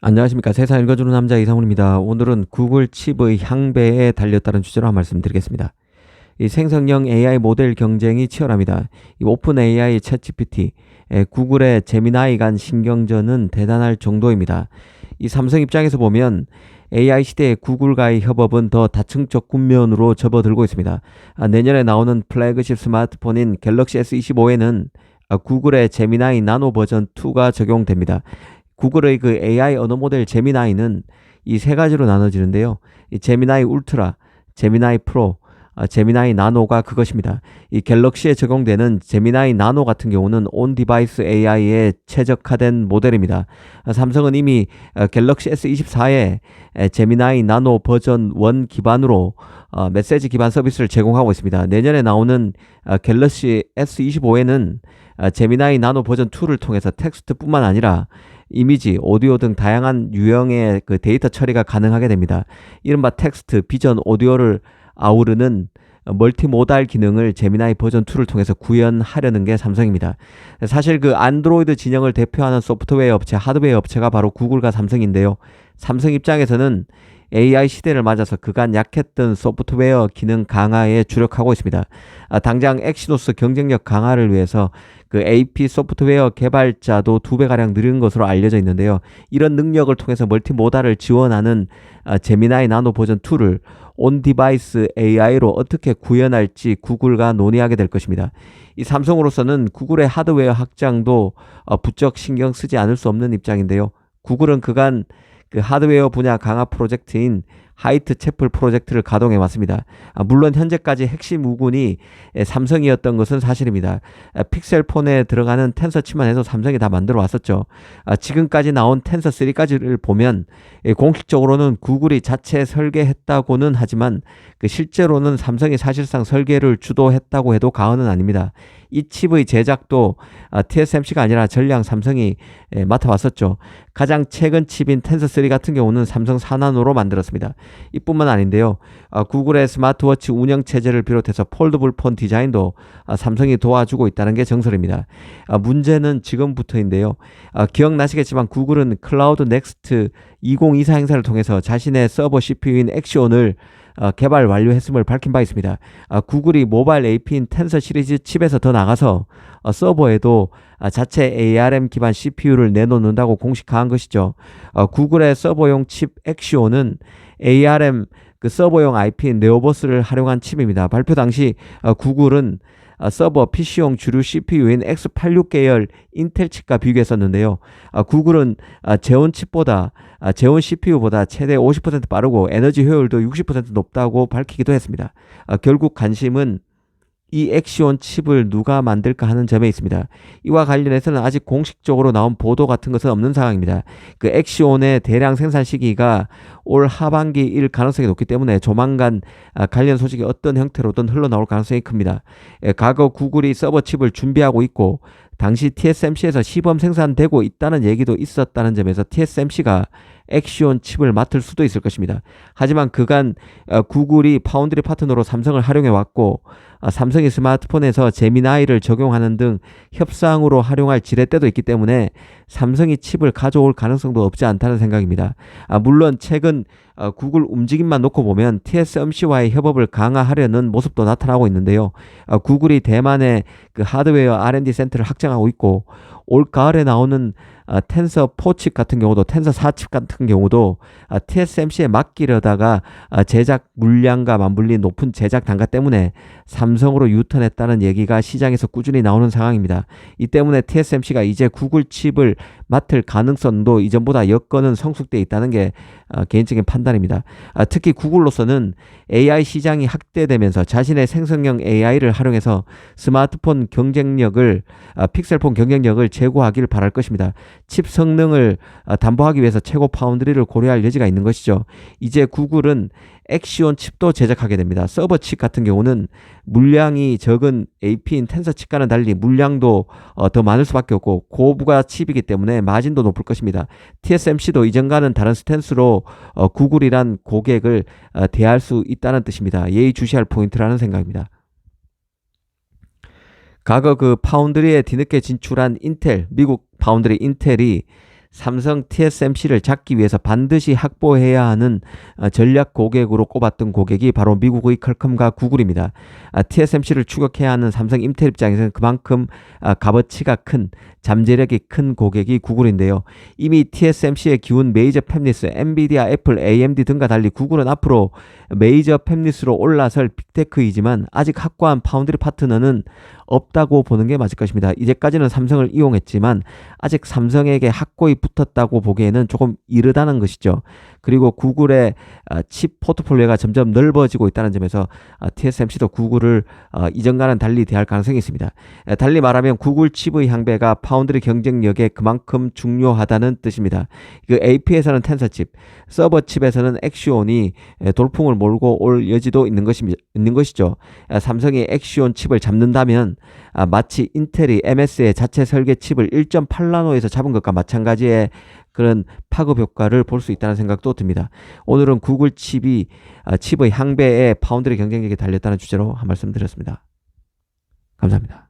안녕하십니까. 세상 읽어주는 남자 이상훈입니다. 오늘은 구글 칩의 향배에 달렸다는 주제로 한 말씀 드리겠습니다. 이 생성형 AI 모델 경쟁이 치열합니다. 이 오픈 AI 챗GPT, 구글의 제미나이 간 신경전은 대단할 정도입니다. 이 삼성 입장에서 보면 AI 시대의 구글과의 협업은 더 다층적 국면으로 접어들고 있습니다. 내년에 나오는 플래그십 스마트폰인 갤럭시 S25에는 구글의 제미나이 나노 버전 2가 적용됩니다. 구글의 그 AI 언어 모델 제미나이는 이 세 가지로 나눠지는데요. 이 제미나이 울트라, 제미나이 프로, 제미나이 나노가 그것입니다. 이 갤럭시에 적용되는 제미나이 나노 같은 경우는 온 디바이스 AI에 최적화된 모델입니다. 삼성은 이미 갤럭시 S24에 제미나이 나노 버전 1 기반으로 메시지 기반 서비스를 제공하고 있습니다. 내년에 나오는 갤럭시 S25에는 제미나이 나노 버전 2를 통해서 텍스트뿐만 아니라 이미지, 오디오 등 다양한 유형의 그 데이터 처리가 가능하게 됩니다. 이른바 텍스트, 비전, 오디오를 아우르는 멀티모달 기능을 제미나이 버전 2를 통해서 구현하려는 게 삼성입니다. 사실 그 안드로이드 진영을 대표하는 소프트웨어 업체, 하드웨어 업체가 바로 구글과 삼성인데요. 삼성 입장에서는 AI 시대를 맞아서 그간 약했던 소프트웨어 기능 강화에 주력하고 있습니다. 당장 엑시노스 경쟁력 강화를 위해서 그 AP 소프트웨어 개발자도 2배가량 늘은 것으로 알려져 있는데요. 이런 능력을 통해서 멀티모달을 지원하는 제미나이 나노 버전 2를 온 디바이스 AI로 어떻게 구현할지 구글과 논의하게 될 것입니다. 이 삼성으로서는 구글의 하드웨어 확장도 부쩍 신경 쓰지 않을 수 없는 입장인데요. 구글은 그간 그 하드웨어 분야 강화 프로젝트인 하이트 채플 프로젝트를 가동해 왔습니다. 물론 현재까지 핵심 우군이 삼성이었던 것은 사실입니다. 픽셀폰에 들어가는 텐서칩만 해도 삼성이 다 만들어 왔었죠. 지금까지 나온 텐서 3까지를 보면 공식적으로는 구글이 자체 설계했다고는 하지만 그 실제로는 삼성이 사실상 설계를 주도했다고 해도 과언은 아닙니다. 이 칩의 제작도 TSMC가 아니라 전량 삼성이 맡아왔었죠. 가장 최근 칩인 텐서 3 같은 경우는 삼성 4나노로 만들었습니다. 이뿐만 아닌데요. 구글의 스마트워치 운영 체제를 비롯해서 폴더블 폰 디자인도 삼성이 도와주고 있다는 게 정설입니다. 문제는 지금부터인데요. 기억나시겠지만 구글은 클라우드 넥스트 2024 행사를 통해서 자신의 서버 CPU인 엑시온을 개발 완료했음을 밝힌 바 있습니다. 구글이 모바일 AP인 텐서 시리즈 칩에서 더 나가서 서버에도 자체 ARM 기반 CPU를 내놓는다고 공식화한 것이죠. 구글의 서버용 칩 엑시온은 ARM 그 서버용 IP인 네오버스를 활용한 칩입니다. 발표 당시 구글은 서버 PC용 주류 CPU인 X86 계열 인텔 칩과 비교했었는데요. 구글은 재온 칩보다 재온 CPU보다 최대 50% 빠르고 에너지 효율도 60% 높다고 밝히기도 했습니다. 결국 관심은 이 엑시온 칩을 누가 만들까 하는 점에 있습니다. 이와 관련해서는 아직 공식적으로 나온 보도 같은 것은 없는 상황입니다. 그 엑시온의 대량 생산 시기가 올 하반기일 가능성이 높기 때문에 조만간 관련 소식이 어떤 형태로든 흘러나올 가능성이 큽니다. 과거 구글이 서버 칩을 준비하고 있고 당시 TSMC에서 시범 생산되고 있다는 얘기도 있었다는 점에서 TSMC가 엑시온 칩을 맡을 수도 있을 것입니다. 하지만 그간 구글이 파운드리 파트너로 삼성을 활용해 왔고 삼성이 스마트폰에서 제미나이를 적용하는 등 협상으로 활용할 지렛대도 있기 때문에 삼성이 칩을 가져올 가능성도 없지 않다는 생각입니다. 물론 최근 구글 움직임만 놓고 보면 TSMC와의 협업을 강화하려는 모습도 나타나고 있는데요. 구글이 대만의 그 하드웨어 R&D 센터를 확장하고 있고 올 가을에 나오는 텐서 4칩 같은 경우도 텐서 4칩 같은 경우도 TSMC에 맡기려다가 제작 물량과 맞물린 높은 제작 단가 때문에 삼성으로 유턴했다는 얘기가 시장에서 꾸준히 나오는 상황입니다. 이 때문에 TSMC가 이제 구글 칩을 맡을 가능성도 이전보다 여건은 성숙돼 있다는 게 개인적인 판단입니다. 특히 구글로서는 AI 시장이 확대되면서 자신의 생성형 AI를 활용해서 스마트폰 경쟁력을 픽셀폰 경쟁력을 제고하기를 바랄 것입니다. 칩 성능을 담보하기 위해서 최고 파운드리를 고려할 여지가 있는 것이죠. 이제 구글은 엑시온 칩도 제작하게 됩니다. 서버 칩 같은 경우는 물량이 적은 AP인 텐서 칩과는 달리 물량도 더 많을 수밖에 없고 고부가 칩이기 때문에 마진도 높을 것입니다. TSMC도 이전과는 다른 스탠스로 구글이란 고객을 대할 수 있다는 뜻입니다. 예의주시할 포인트라는 생각입니다. 과거 그 파운드리에 뒤늦게 진출한 인텔, 미국 파운드리 인텔이 삼성 TSMC를 잡기 위해서 반드시 확보해야 하는 전략 고객으로 꼽았던 고객이 바로 미국의 퀄컴과 구글입니다. TSMC를 추격해야 하는 삼성 인텔 입장에서는 그만큼 값어치가 큰, 잠재력이 큰 고객이 구글인데요. 이미 TSMC의 기운 메이저 팹리스, 엔비디아, 애플, AMD 등과 달리 구글은 앞으로 메이저 팹리스로 올라설 빅테크이지만 아직 확고한 파운드리 파트너는 없다고 보는 게 맞을 것입니다. 이제까지는 삼성을 이용했지만 아직 삼성에게 확고히 붙었다고 보기에는 조금 이르다는 것이죠. 그리고 구글의 칩 포트폴리오가 점점 넓어지고 있다는 점에서 TSMC도 구글을 이전과는 달리 대할 가능성이 있습니다. 달리 말하면 구글 칩의 향배가 파운드리 경쟁력에 그만큼 중요하다는 뜻입니다. 그 AP에서는 텐서칩, 서버 칩에서는 엑시온이 돌풍을 몰고 올 여지도 있는 것이죠. 삼성이 엑시온 칩을 잡는다면 마치 인텔이 MS의 자체 설계 칩을 1.8나노에서 잡은 것과 마찬가지의 그런 파급 효과를 볼 수 있다는 생각도 듭니다. 오늘은 구글 칩의 향배에 파운드리 경쟁력이 달렸다는 주제로 한 말씀 드렸습니다. 감사합니다.